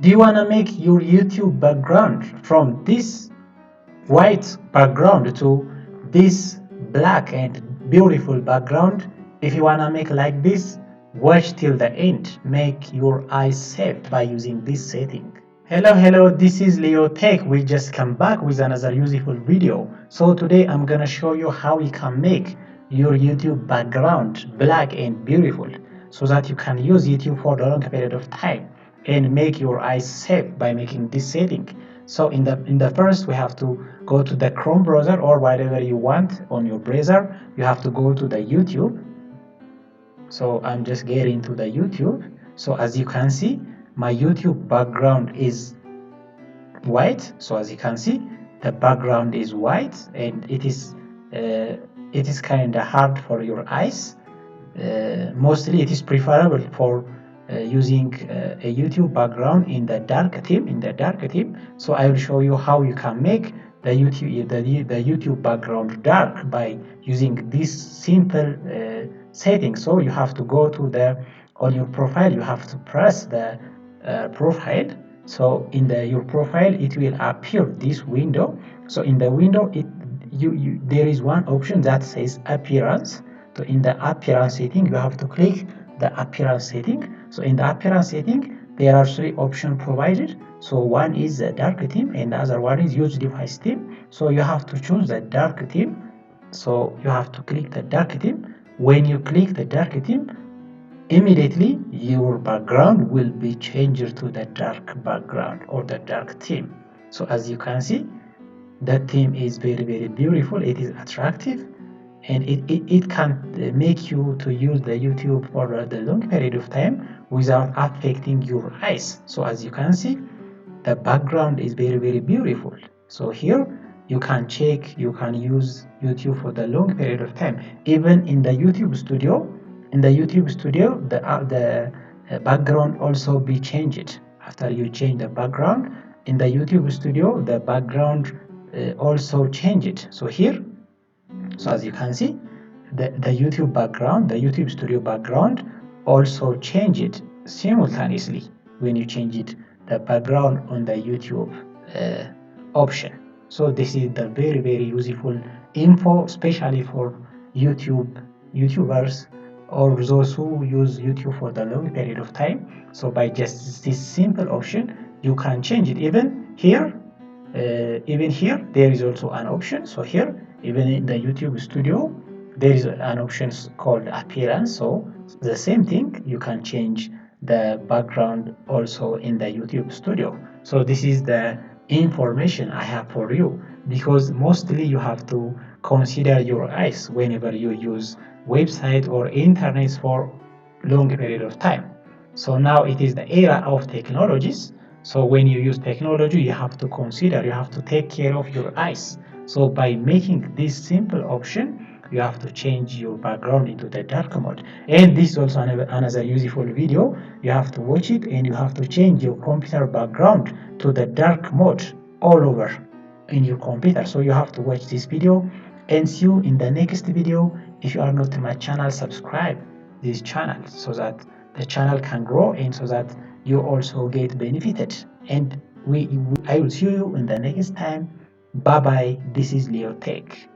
Do you want to make your YouTube background from this white background to this black and beautiful background? If you want to make like this, watch till the end. Make your eyes safe by using this setting. Hello, this is Lio Tech. We just come back with another useful video. So today I'm gonna show you how you can make your YouTube background black and beautiful so that you can use YouTube for a long period of time and make your eyes safe by making this setting. So in the first we have to go to the Chrome browser or whatever you want on your browser. You have to go to the YouTube. So I'm just getting to the YouTube. So as you can see, my YouTube background is white. So as you can see, the background is white and it is kind of hard for your eyes. Mostly it is preferable for using a YouTube background in the dark theme. So I will show you how you can make the YouTube background dark by using this simple setting. So you have to go to the on your profile, you have to press the profile. So in your profile it will appear this window. So in the window there is one option that says appearance. So in the appearance setting you have to click the appearance setting. So in the appearance setting there are three options provided. So one is the dark theme and the other one is use device theme. So you have to choose the dark theme. So you have to click the dark theme. When you click the dark theme, immediately your background will be changed to the dark background or the dark theme. So as you can see, the theme is very beautiful. It is attractive and it can make you to use the YouTube for the long period of time without affecting your eyes. So as you can see, the background is very beautiful. So here you can use YouTube for the long period of time. Even in the YouTube studio, the background also be changed. After you change the background in the YouTube studio, the background also change it. So here, so as you can see, the YouTube studio background also change it simultaneously when you change it the background on the YouTube option. So this is the very useful info, especially for YouTubers or those who use YouTube for the long period of time. So by just this simple option, you can change it. Even here there is also an option. So here, even in the YouTube studio, there is an option called appearance. So the same thing, you can change the background also in the YouTube studio. So this is the information I have for you, because mostly you have to consider your eyes whenever you use website or internet for long period of time. So now it is the era of technologies. So when you use technology, you have to take care of your eyes. So by making this simple option, you have to change your background into the dark mode. And this is also another useful video. You have to watch it and you have to change your computer background to the dark mode all over in your computer. So you have to watch this video and see you in the next video. If you are not in my channel, subscribe this channel so that the channel can grow and so that you also get benefited. And I will see you in the next time. Bye bye. This is Lio Tech.